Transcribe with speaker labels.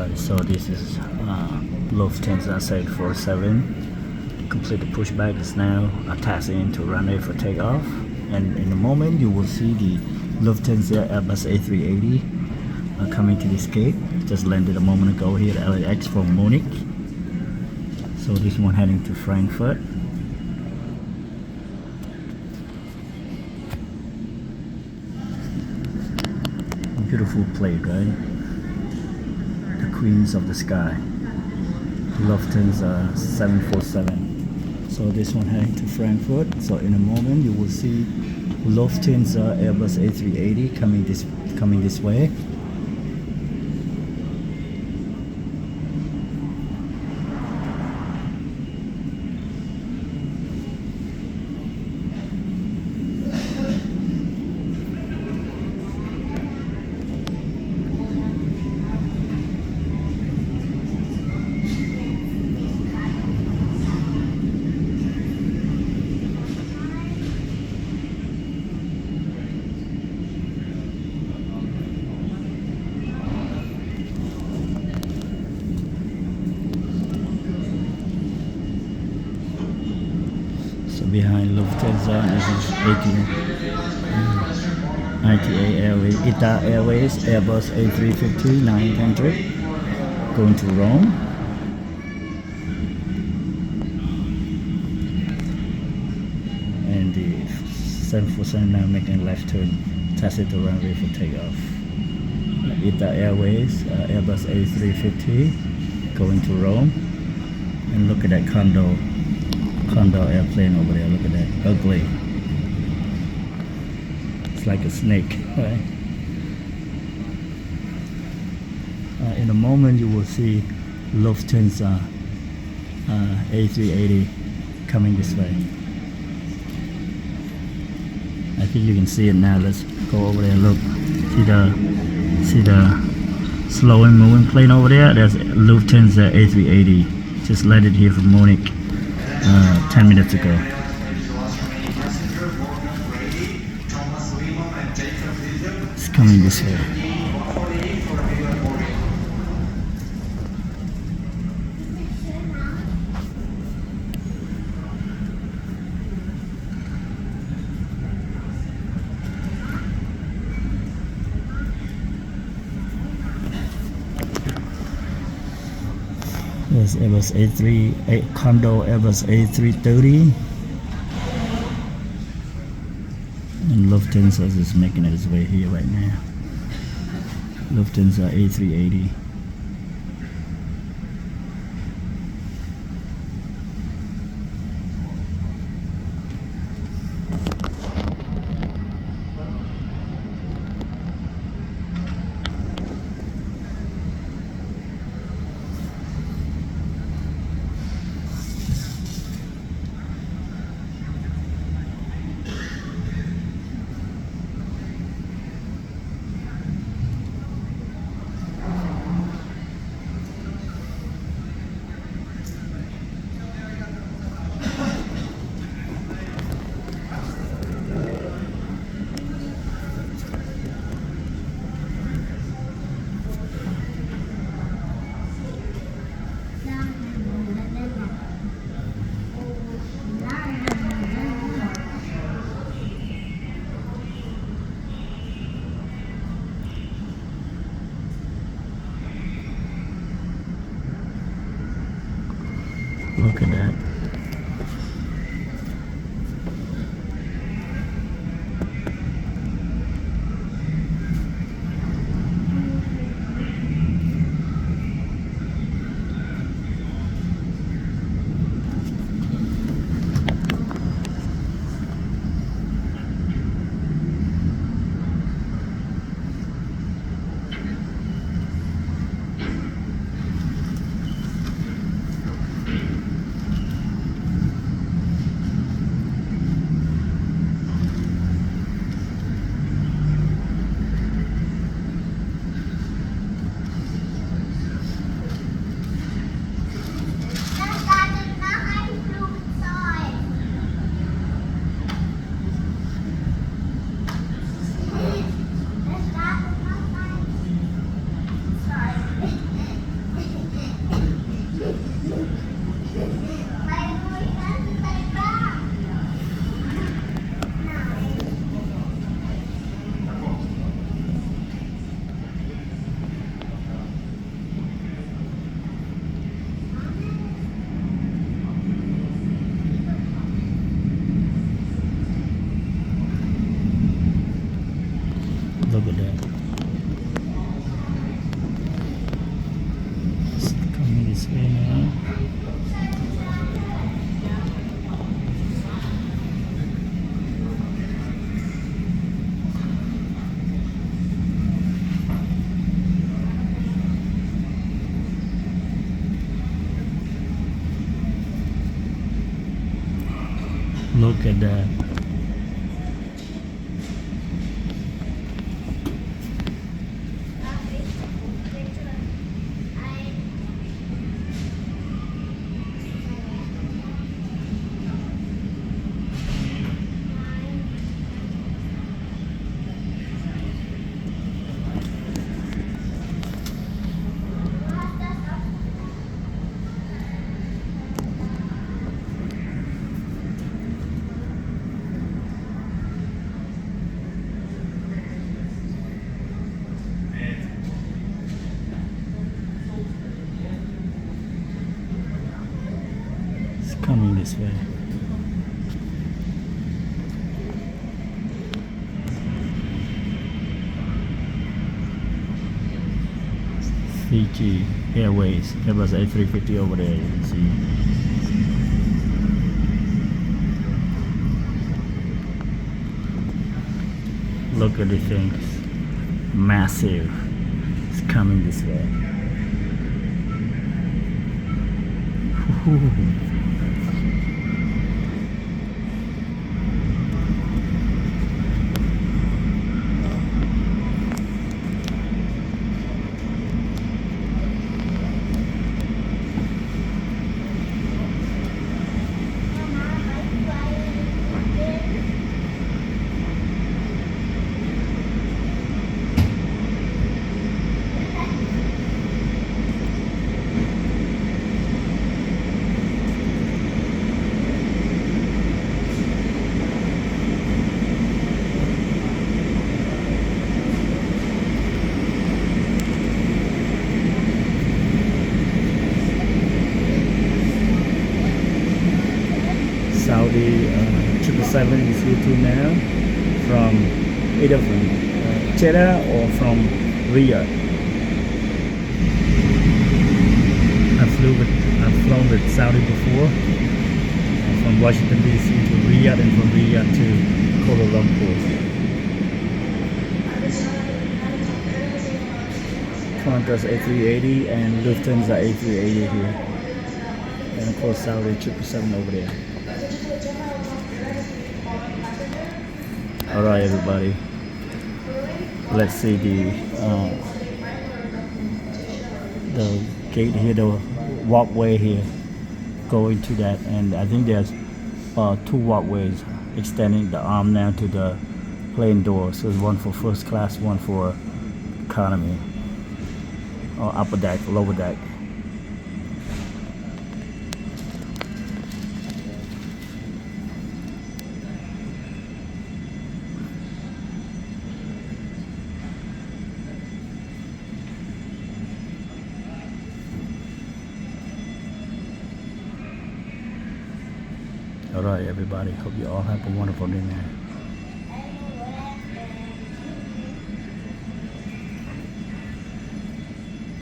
Speaker 1: Alright, so this is Lufthansa 747. Complete the pushback is now taxiing into runway for takeoff. And in a moment, you will see the Lufthansa Airbus A380 coming to this gate. Just landed a moment ago here at LAX from Munich. So this one heading to Frankfurt. Beautiful plate, right? The Queens of the Sky. Lufthansa 747. So this one heading to Frankfurt. So in a moment you will see Lufthansa Airbus A380 coming this way. Behind Lufthansa, this is 98 Airways, ITA Airways, Airbus A350-900 going to Rome. And the 747 now making a left turn, taxi to runway for takeoff. ITA Airways, Airbus A350 going to Rome. And look at that Condor airplane over there. Look at that, ugly. It's like a snake, right? In a moment you will see Lufthansa A380 coming this way. I think you can see it now. Let's go over there and look. See the slowing moving plane over there? That's Lufthansa A380. Just landed here from Munich 10 minutes ago. It's coming this way. There's Airbus Condor Airbus A330, and Lufthansa is making its way here right now. Lufthansa A380. Look at that. this way now. Look at that. Coming this way. Fiji Airways, Airbus A380 over there, you can see. Look at the things, massive. It's coming this way. Saudi 777 is here too now, from either from Jeddah or from Riyadh. I've flown with Saudi before, from Washington DC to Riyadh and from Riyadh to Kuala Lumpur. Qantas A380 and Lufthansa A380 here, and of course Saudi 777 over there. Alright everybody, let's see the gate here, the walkway here, going to that, and I think there's 2 walkways extending the arm now to the plane door. So there's one for first class, one for economy, or upper deck, lower deck. Alright everybody, hope you all have a wonderful day now.